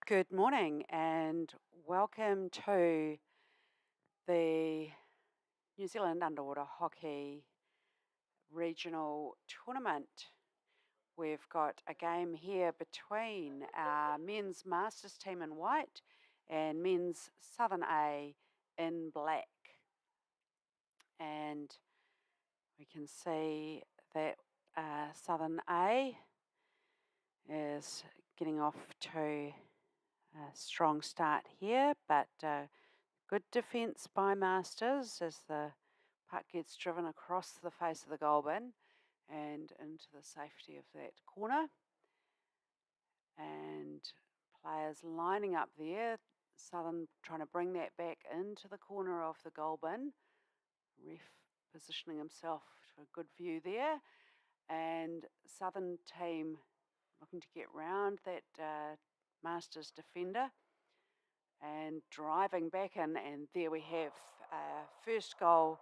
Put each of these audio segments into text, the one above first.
Good morning and welcome to the New Zealand Underwater Hockey Regional Tournament. We've got a game here between our men's Masters team in white and men's Southern A in black. And we can see that Southern A is getting off to a strong start here, but good defence by Masters as the puck gets driven across the face of the goal bin and into the safety of that corner. And players lining up there. Southern trying to bring that back into the corner of the goal bin. Ref positioning himself to a good view there. And Southern team looking to get round that Masters defender and driving back in, and there we have first goal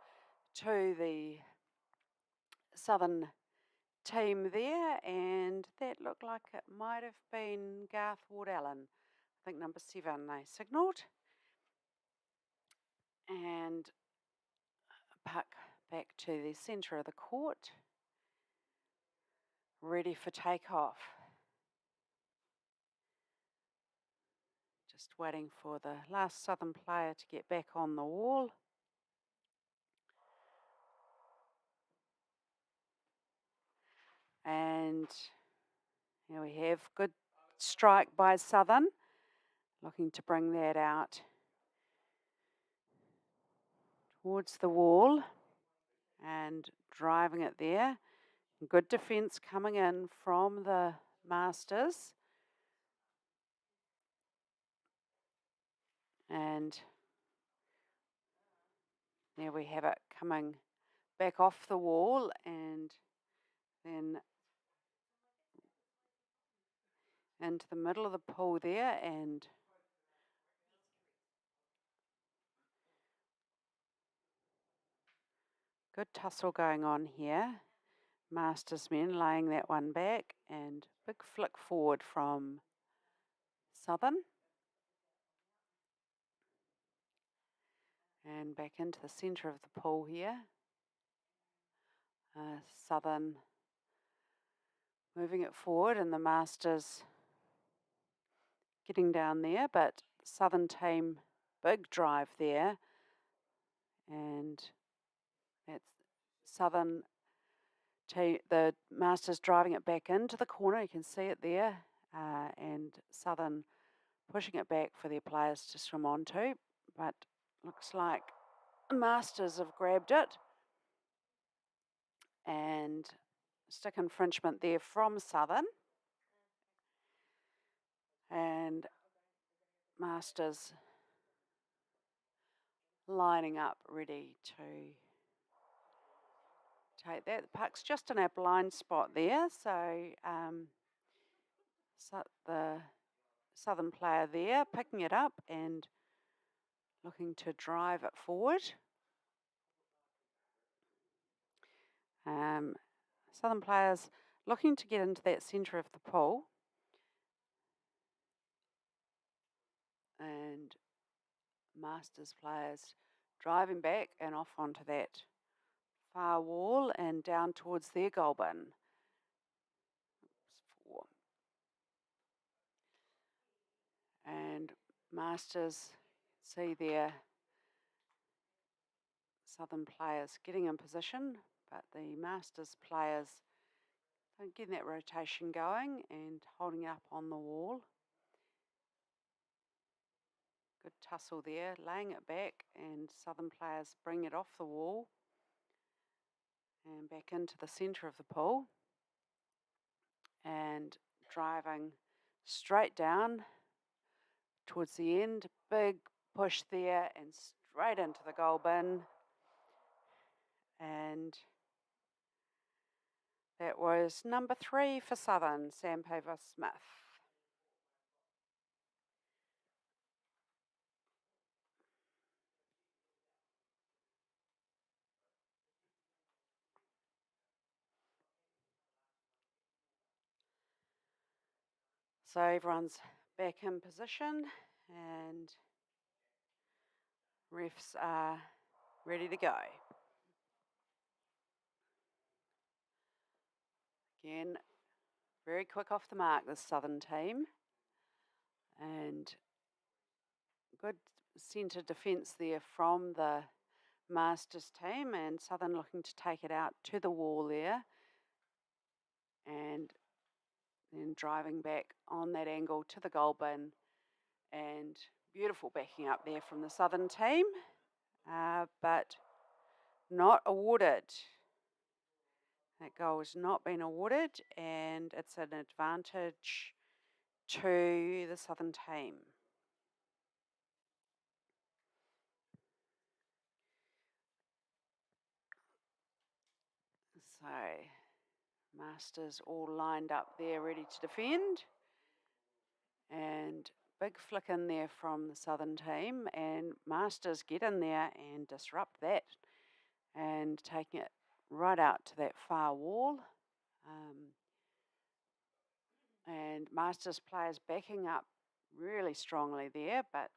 to the Southern team there, and that looked like it might have been Garth Ward-Allen, I think number 7 they signalled, and puck back to the centre of the court, ready for takeoff. Just waiting for the last Southern player to get back on the wall. And here we have good strike by Southern, looking to bring that out towards the wall and driving it there. Good defence coming in from the Masters. And there we have it coming back off the wall and then into the middle of the pool there, and good tussle going on here. Masters men laying that one back and big flick forward from Southern. And back into the centre of the pool here. Southern moving it forward and the Masters getting down there, but Southern team, big drive there. And that's Southern team, the Masters driving it back into the corner, you can see it there, and Southern pushing it back for their players to swim onto, but looks like the Masters have grabbed it. And stick infringement there from Southern. And Masters lining up ready to take that. The puck's just in our blind spot there, so the Southern player there picking it up and looking to drive it forward. Southern players looking to get into that centre of the pool. And Masters players driving back and off onto that far wall and down towards their goal bin. And Masters, see their Southern players getting in position, but the Masters players getting that rotation going and holding up on the wall. Good tussle there, laying it back, and Southern players bring it off the wall and back into the centre of the pool and driving straight down towards the end. Big push there and straight into the goal bin. And that was number 3 for Southern, Sandpaper Smith. So everyone's back in position, and refs are ready to go. Again, very quick off the mark, this Southern team, and good centre defence there from the Masters team, and Southern looking to take it out to the wall there, and then driving back on that angle to the goal bin, and beautiful backing up there from the Southern team, but not awarded. That goal has not been awarded, and it's an advantage to the Southern team. So, Masters all lined up there ready to defend, and big flick in there from the Southern team, and Masters get in there and disrupt that, and taking it right out to that far wall. And Masters players backing up really strongly there, but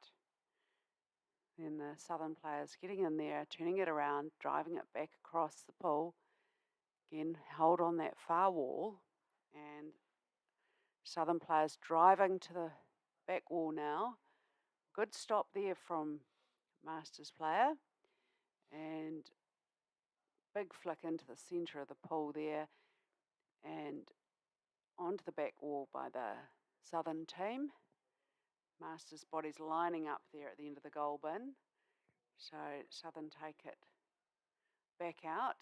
then the Southern players getting in there, turning it around, driving it back across the pool. Again, held on that far wall, and Southern players driving to the back wall now. Good stop there from Masters player, and big flick into the centre of the pool there, and onto the back wall by the Southern team. Masters bodies lining up there at the end of the goal bin. So Southern take it back out,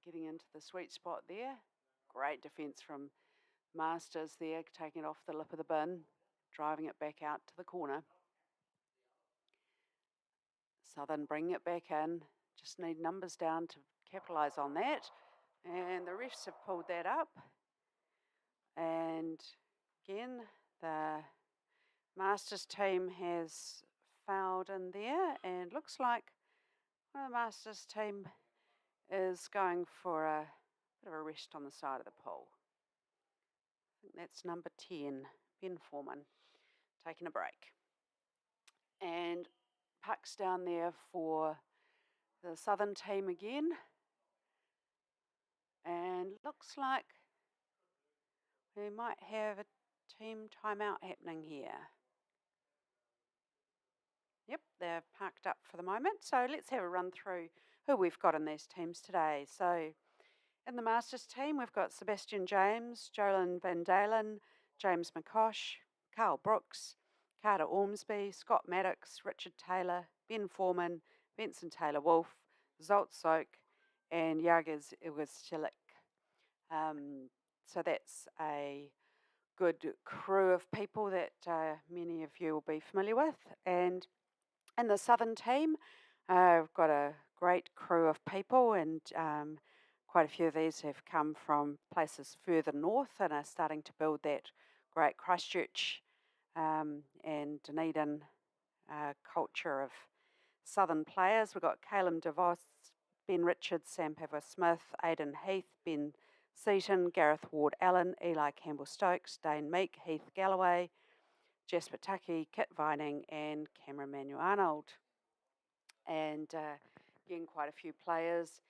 getting into the sweet spot there. Great defence from Masters there, taking it off the lip of the bin, driving it back out to the corner. Southern bringing it back in. Just need numbers down to capitalise on that. And the refs have pulled that up. And again, the Masters team has fouled in there, and looks like the Masters team is going for a bit of a rest on the side of the pool. I think that's number 10, Ben Foreman, taking a break. And puck's down there for the Southern team again. And looks like we might have a team timeout happening here. Yep, they're parked up for the moment. So let's have a run through who we've got in these teams today. So in the Masters team, we've got Sebastian James, Jolyn Van Dalen, James McCosh, Carl Brooks, Carter Ormsby, Scott Maddox, Richard Taylor, Ben Foreman, Benson Taylor-Wolfe, Zolt Soak, and Jagers Ilgasilik. So that's a good crew of people that many of you will be familiar with. And in the Southern team, we've got a great crew of people, and quite a few of these have come from places further north and are starting to build that great Christchurch and Dunedin culture of Southern players. We've got Caleb DeVos, Ben Richards, Sam Pavos-Smith, Aidan Heath, Ben Seaton, Gareth Ward-Allen, Eli Campbell-Stokes, Dane Meek, Heath Galloway, Jasper Tucky, Kit Vining, and Cameron Manuel-Arnold. And again, quite a few players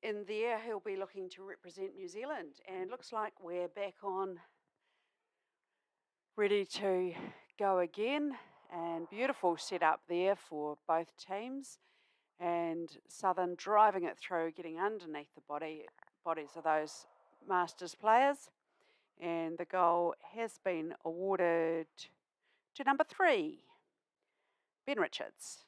in there who'll be looking to represent New Zealand. And looks like we're back on, ready to go again. And beautiful setup there for both teams. And Southern driving it through, getting underneath the bodies of those Masters players. And the goal has been awarded to number 3, Ben Richards.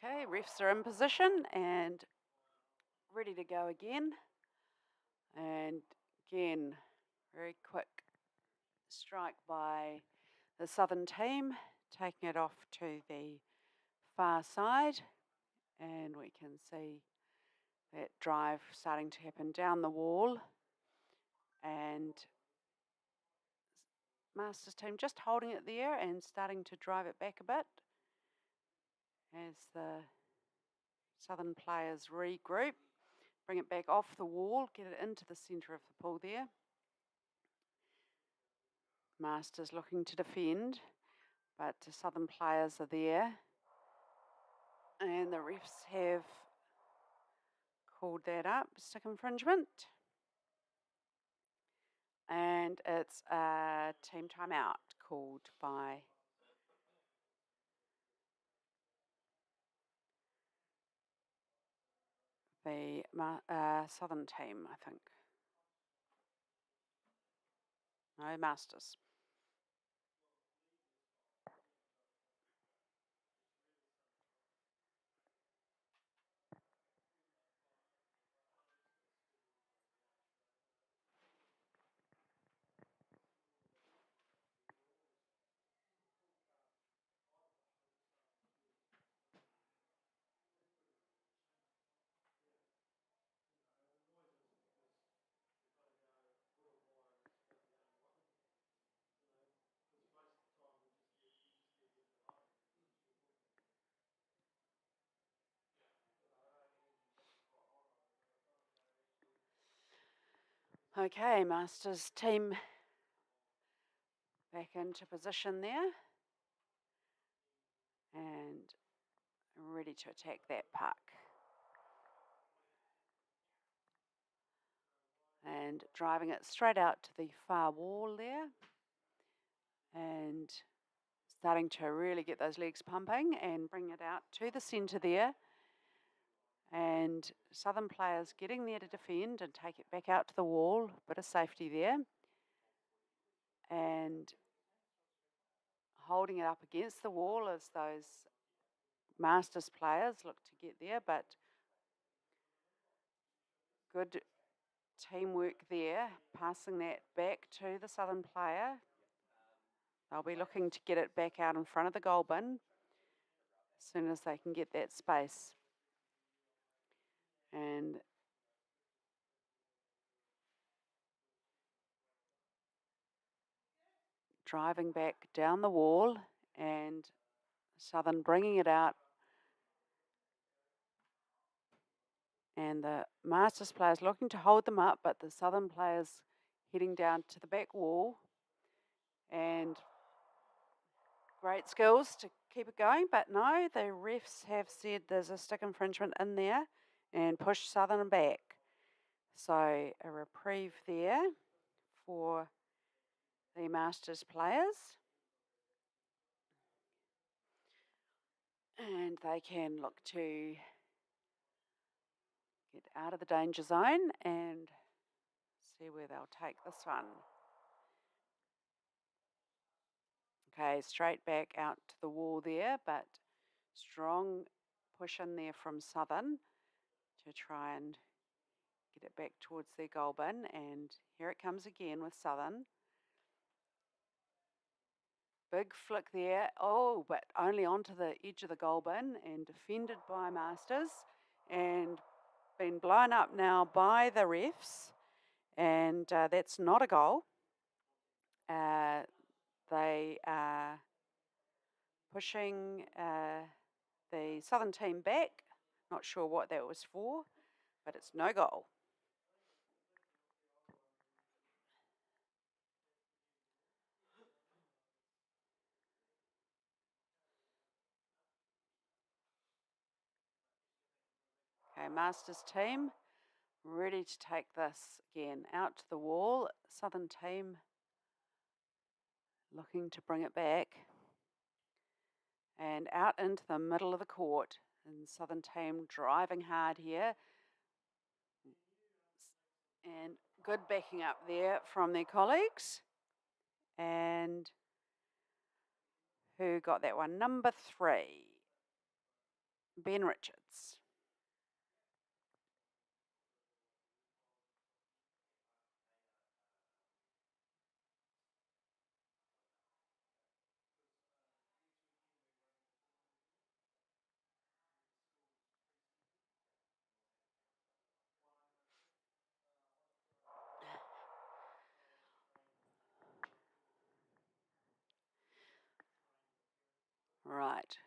Okay, refs are in position and ready to go again. And again, very quick strike by the Southern team, taking it off to the far side. And we can see that drive starting to happen down the wall, and Masters team just holding it there and starting to drive it back a bit as the Southern players regroup, bring it back off the wall, get it into the centre of the pool there. Masters looking to defend, but the Southern players are there, and the refs have called that up, stick infringement. And it's a team timeout called by the Southern team, I think. No, Masters. Okay, Masters team back into position there and ready to attack that puck. And driving it straight out to the far wall there and starting to really get those legs pumping and bring it out to the centre there. And Southern players getting there to defend and take it back out to the wall, bit of safety there. And holding it up against the wall as those Masters players look to get there, but good teamwork there, passing that back to the Southern player. They'll be looking to get it back out in front of the goal bin as soon as they can get that space. And driving back down the wall and Southern bringing it out. And the Masters players looking to hold them up, but the Southern players heading down to the back wall. And great skills to keep it going, but no, the refs have said there's a stick infringement in there and pushed Southern back. So a reprieve there for the Masters players. And they can look to get out of the danger zone and see where they'll take this one. Okay, straight back out to the wall there, but strong push in there from Southern to try and get it back towards their goal bin. And here it comes again with Southern. Big flick there. Oh, but only onto the edge of the goal bin and defended by Masters and been blown up now by the refs. And that's not a goal. They are pushing the Southern team back. Not sure what that was for, but it's no goal. Okay, Masters team ready to take this again out to the wall. Southern team looking to bring it back and out into the middle of the court. And Southern team driving hard here. And good backing up there from their colleagues. And who got that one? Number 3, Ben Richards. Right.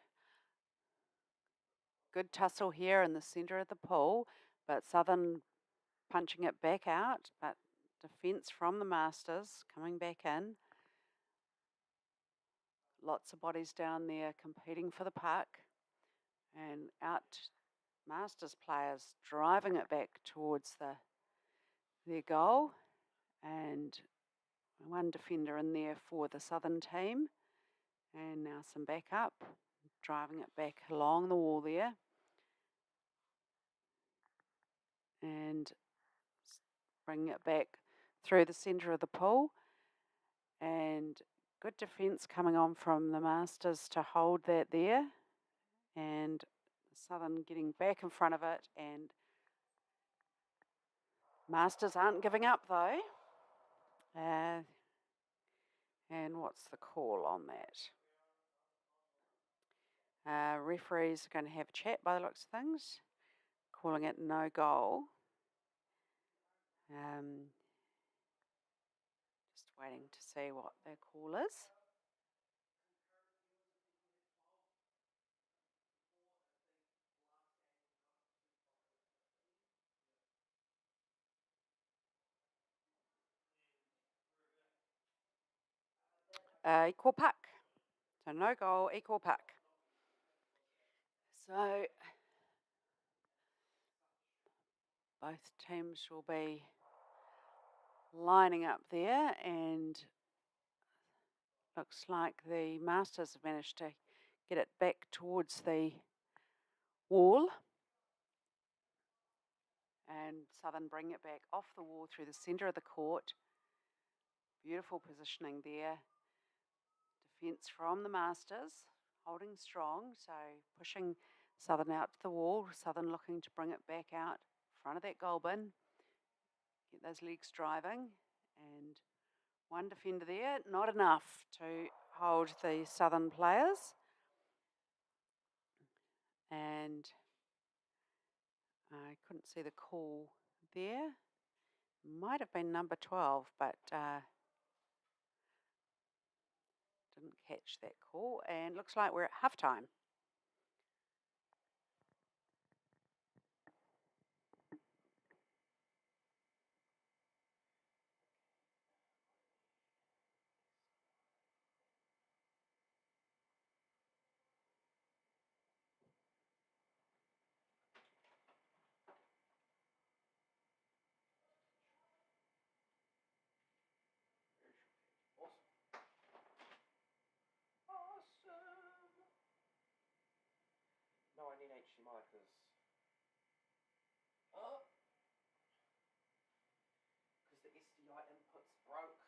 Good tussle here in the centre of the pool, but Southern punching it back out, but defence from the Masters coming back in. Lots of bodies down there competing for the puck, and out Masters players driving it back towards their goal, and one defender in there for the Southern team, and now some backup, driving it back along the wall there, and bringing it back through the centre of the pool, and good defence coming on from the Masters to hold that there, and Southern getting back in front of it, and Masters aren't giving up though. And what's the call on that? Referees are going to have a chat by the looks of things, calling it no goal. Just waiting to see what their call is. Equal puck. So no goal, equal puck. So both teams will be lining up there, and looks like the Masters have managed to get it back towards the wall, and Southern bring it back off the wall through the centre of the court. Beautiful positioning there. Defence from the Masters, holding strong, so pushing Southern out to the wall. Southern looking to bring it back out front of that goal bin, get those legs driving, and one defender there, not enough to hold the Southern players. And I couldn't see the call there. Might have been number 12, but didn't catch that call. And looks like we're at halftime. No, I need HDMI because the SDI input's broke.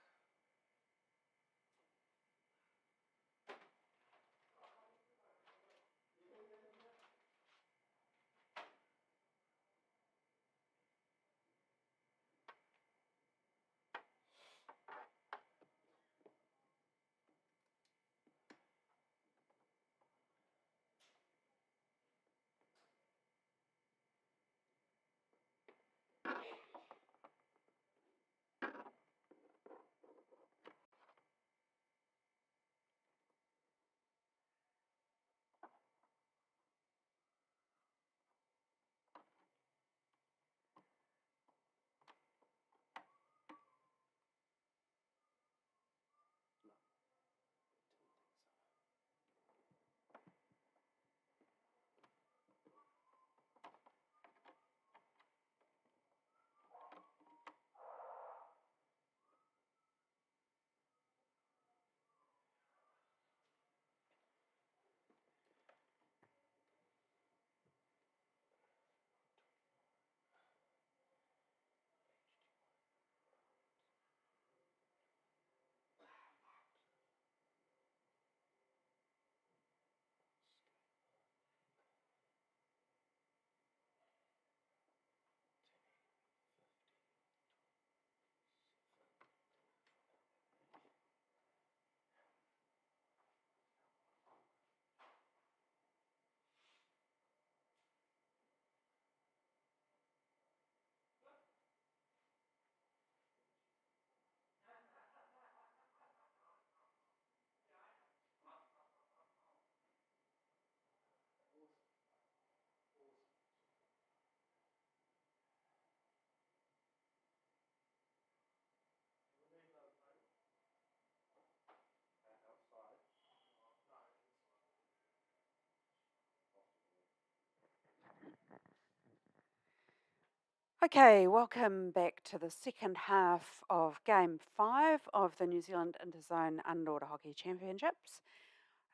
Okay, welcome back to the second half of Game 5 of the New Zealand Interzone Underwater Hockey Championships.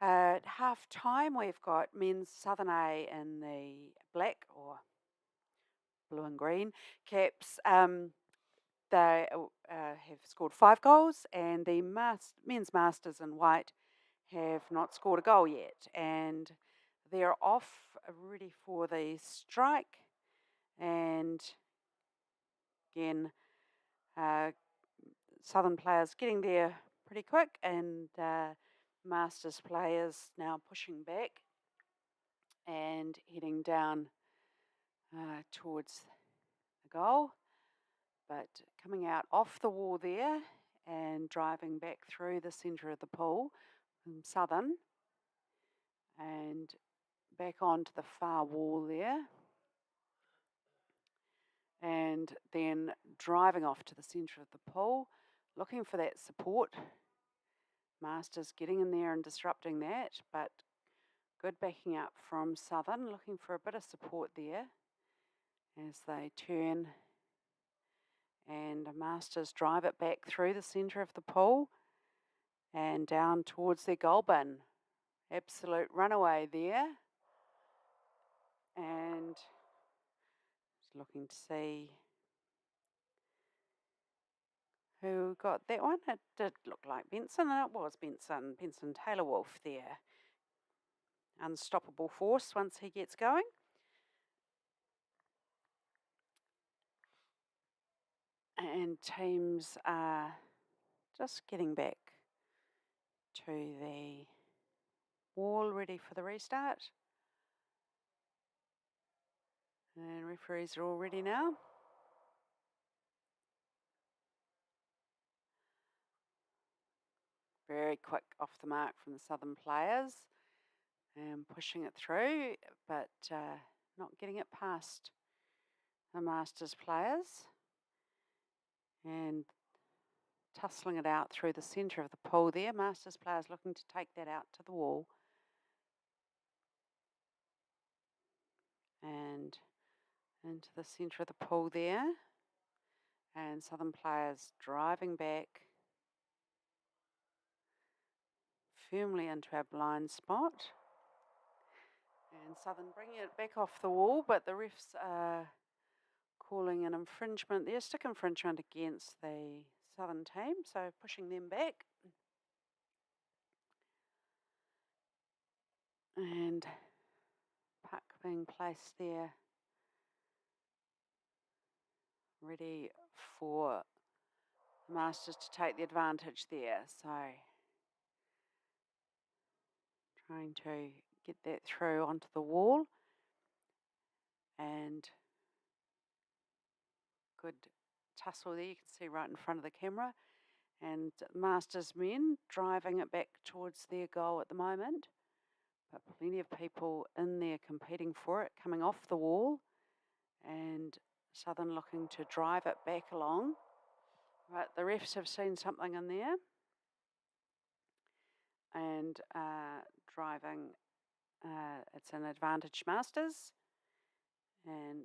At half time, we've got men's Southern A in the black or blue and green caps. They have scored 5 goals, and the men's Masters in white have not scored a goal yet. And they're off ready for the strike. And again, Southern players getting there pretty quick, and Masters players now pushing back and heading down towards the goal, but coming out off the wall there and driving back through the centre of the pool from Southern and back onto the far wall there, and then driving off to the centre of the pool, looking for that support. Masters getting in there and disrupting that, but good backing up from Southern, looking for a bit of support there as they turn, and Masters drive it back through the centre of the pool and down towards their goal bin. Absolute runaway there, and just looking to see who got that one. It did look like Benson, and it was Benson Taylor Wolf there. Unstoppable force once he gets going. And teams are just getting back to the wall ready for the restart. And referees are all ready now. Very quick off the mark from the Southern players and pushing it through, but not getting it past the Masters players and tussling it out through the centre of the pool there. Masters players looking to take that out to the wall. And into the centre of the pool there. And Southern players driving back firmly into our blind spot. And Southern bringing it back off the wall, but the refs are calling an infringement there, stick infringement against the Southern team, so pushing them back. And puck being placed there, ready for the Masters to take the advantage there. So trying to get that through onto the wall, and good tussle there, you can see right in front of the camera, and Masters men driving it back towards their goal at the moment, but plenty of people in there competing for it, coming off the wall, and Southern looking to drive it back along. Right, the refs have seen something in there and driving, it's an advantage Masters, and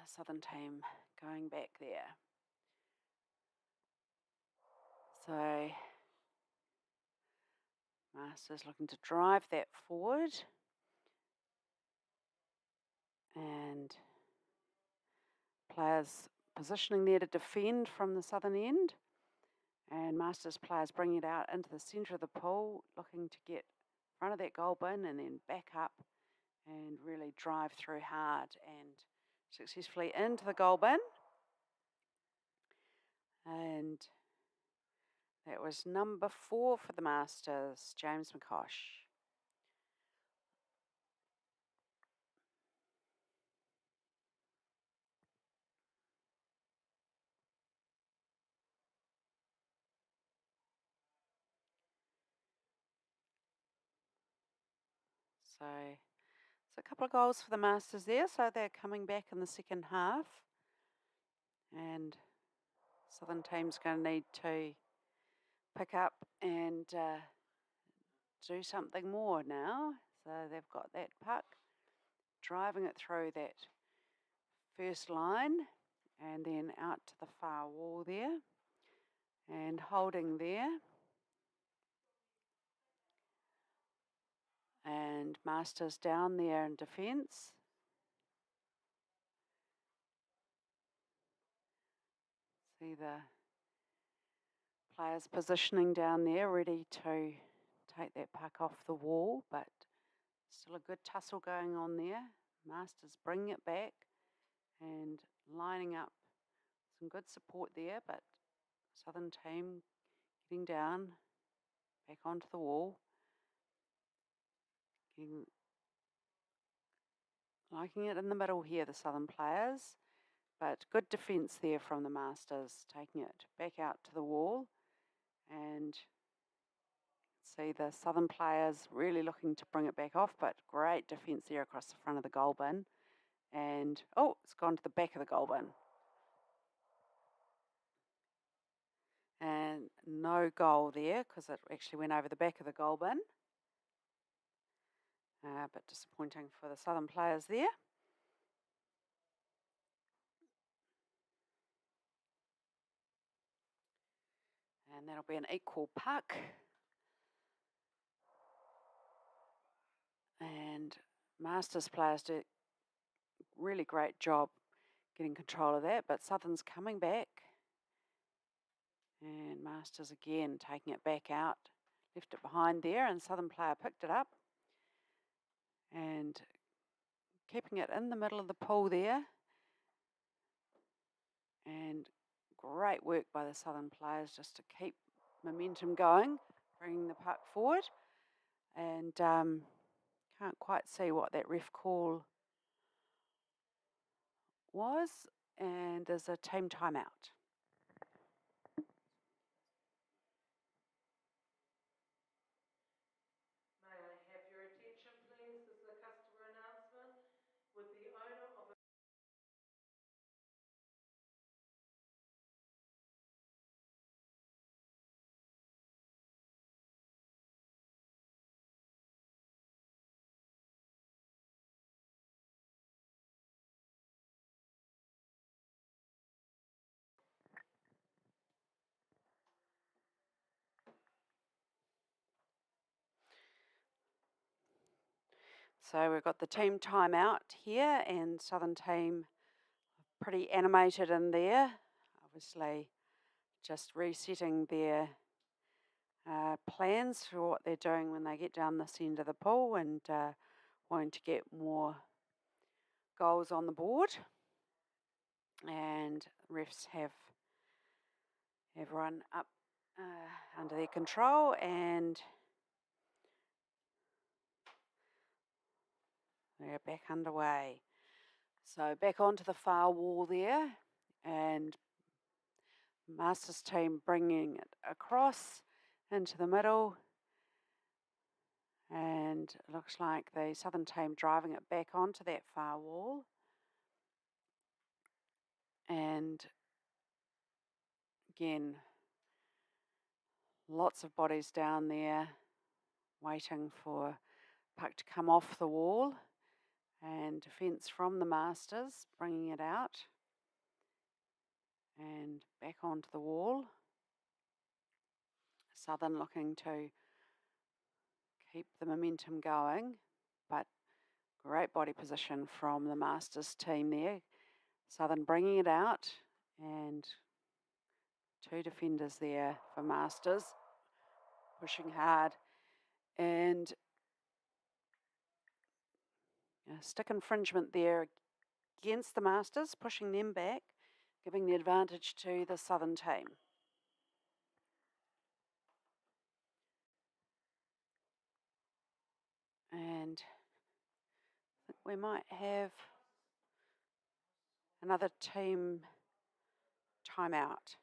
Southern team going back there. So Masters looking to drive that forward, and players positioning there to defend from the Southern end, and Masters players bringing it out into the centre of the pool, looking to get in front of that goal bin and then back up and really drive through hard and successfully into the goal bin. And that was number 4 for the Masters, James McCosh. So it's a couple of goals for the Masters there, so they're coming back in the second half, and Southern team's going to need to pick up and do something more now. So they've got that puck, driving it through that first line and then out to the far wall there and holding there. And Masters down there in defence. See the players positioning down there, ready to take that puck off the wall, but still a good tussle going on there. Masters bringing it back and lining up. Some good support there, but Southern team getting down, back onto the wall. Liking it in the middle here, the Southern players, but good defence there from the Masters, taking it back out to the wall. And see the Southern players really looking to bring it back off, but great defence there across the front of the goal bin. And, oh, it's gone to the back of the goal bin. And no goal there because it actually went over the back of the goal bin. But disappointing for the Southern players there. And that'll be an equal puck. And Masters players do a really great job getting control of that, but Southern's coming back. And Masters again taking it back out. Left it behind there and Southern player picked it up. And keeping it in the middle of the pool there. And great work by the Southern players just to keep momentum going, bringing the puck forward. And can't quite see what that ref call was. And there's a team timeout. May I have your attention, please? This is a customer announcement with the owner of a So we've got the team timeout here and Southern team pretty animated in there. Obviously just resetting their plans for what they're doing when they get down this end of the pool and wanting to get more goals on the board. And refs have everyone up under their control and they're back underway. So back onto the far wall there and Masters team bringing it across into the middle. And it looks like the Southern team driving it back onto that far wall. And again, lots of bodies down there waiting for puck to come off the wall. And defence from the Masters, bringing it out. And back onto the wall. Southern looking to keep the momentum going, but great body position from the Masters team there. Southern bringing it out and two defenders there for Masters, pushing hard. And a stick infringement there against the Masters, pushing them back, giving the advantage to the Southern team. And I think we might have another team timeout.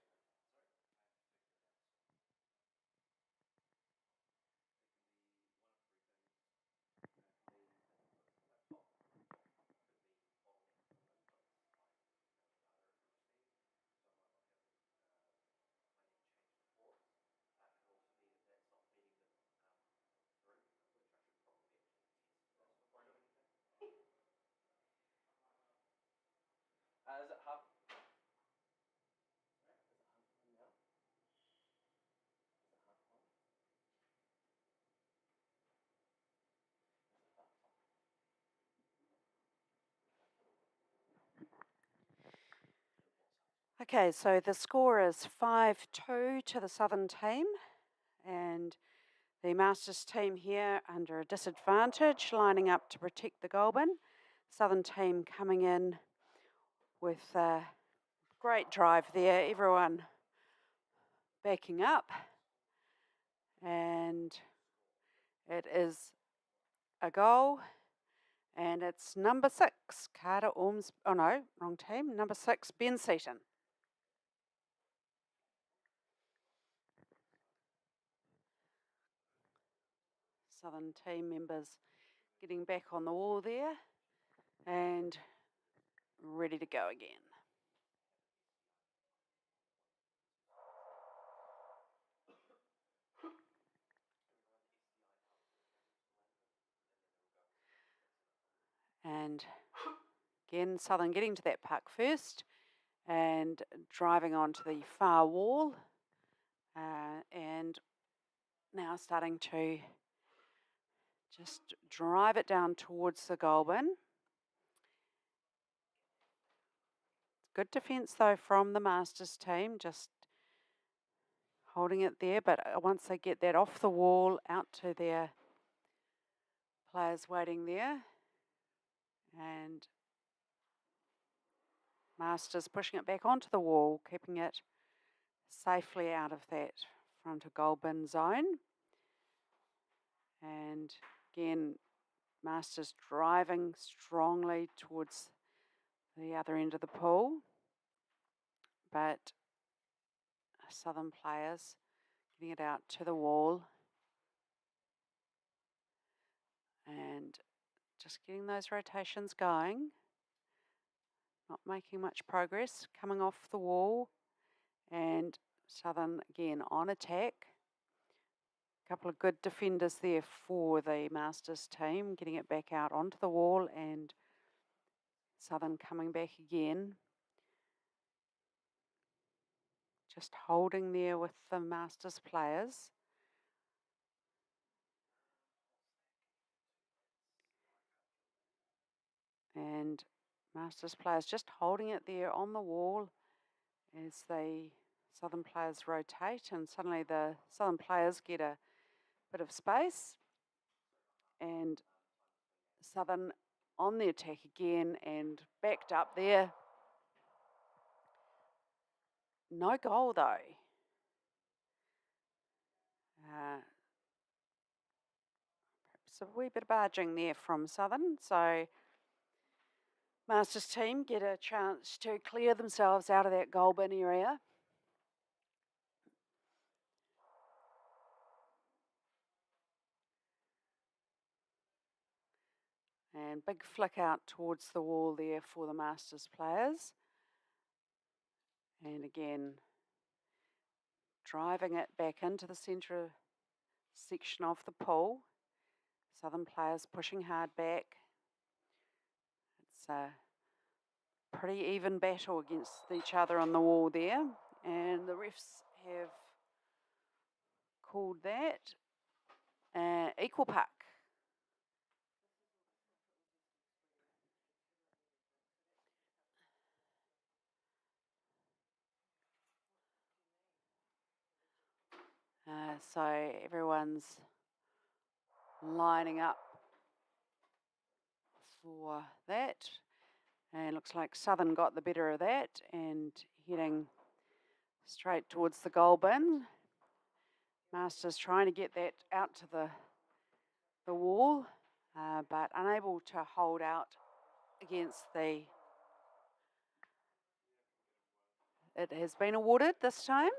Okay, so the score is 5-2 to the Southern team, and the Masters team here under a disadvantage, lining up to protect the goal bin. Southern team coming in with a great drive there, everyone backing up, and it is a goal, and it's number 6, Carter Orms, oh no, wrong team, number 6, Ben Seaton. Southern team members getting back on the wall there and ready to go again. And again, Southern getting to that puck first and driving onto the far wall, and now starting to just drive it down towards the goal bin. Good defence though from the Masters team, just holding it there, but once they get that off the wall, out to their players waiting there, and Masters pushing it back onto the wall, keeping it safely out of that front of goal bin zone. And again, Masters driving strongly towards the other end of the pool, but Southern players getting it out to the wall and just getting those rotations going. Not making much progress, coming off the wall, and Southern again on attack. A couple of good defenders there for the Masters team, getting it back out onto the wall, and Southern coming back again. Just holding there with the Masters players. And Masters players just holding it there on the wall as the Southern players rotate, and suddenly the Southern players get a bit of space, and Southern on the attack again and backed up there. No goal though. Perhaps a wee bit of barging there from Southern, so Masters team get a chance to clear themselves out of that goal bin area. And big flick out towards the wall there for the Masters players. And again, driving it back into the centre section of the pool. Southern players pushing hard back. It's a pretty even battle against each other on the wall there. And the refs have called that equal puck. So everyone's lining up for that. And looks like Southern got the better of that and heading straight towards the goal bin. Masters trying to get that out to the wall, but unable to hold out against the... It has been awarded this time.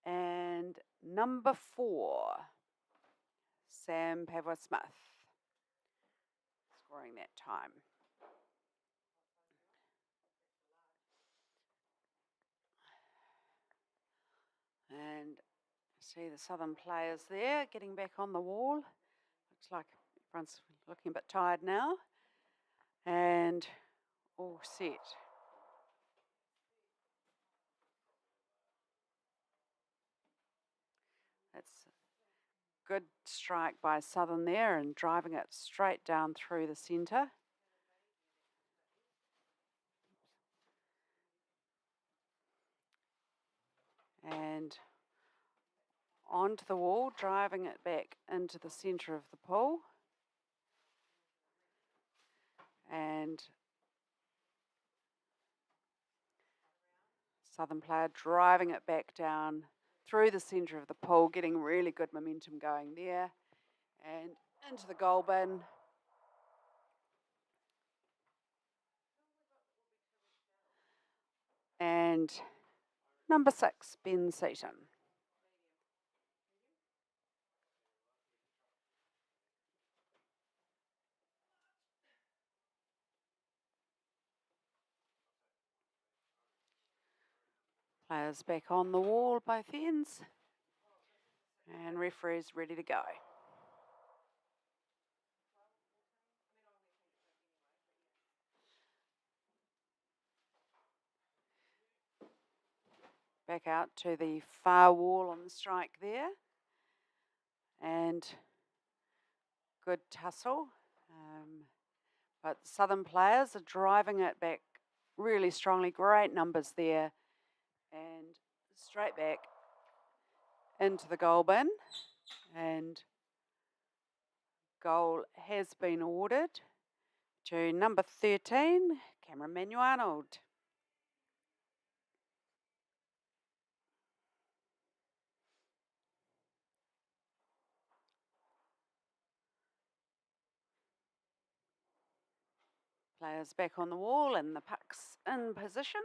And number 4, Sam Pavwa-Smith, scoring that time. And see the Southern players there getting back on the wall. Looks like everyone's looking a bit tired now. And all set. That's a good strike by Southern there and driving it straight down through the centre. and onto the wall, driving it back into the centre of the pool. And Southern player driving it back down through the centre of the pool, getting really good momentum going there. And into the goal bin. And number 6, Ben Seaton. Players back on the wall, both ends. And referee's ready to go. Back out to the far wall on the strike there. And good tussle. But Southern players are driving it back really strongly. Great numbers there. And straight back into the goal bin. And goal has been ordered to number 13, Cameron Manu-Arnold. Players back on the wall and the puck's in position.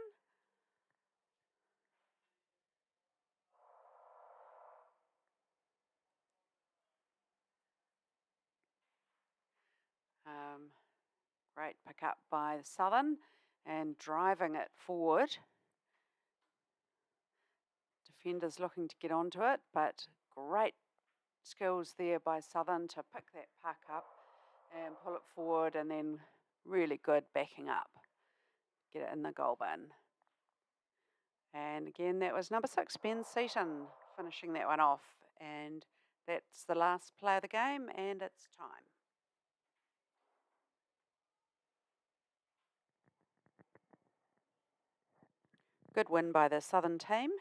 Great pick up by Southern and driving it forward. Defenders looking to get onto it, but great skills there by Southern to pick that puck up and pull it forward, and then really good backing up. Get it in the goal bin. And again, that was number 6, Ben Seaton, finishing that one off. And that's the last play of the game, and it's time. Good win by the Southern team.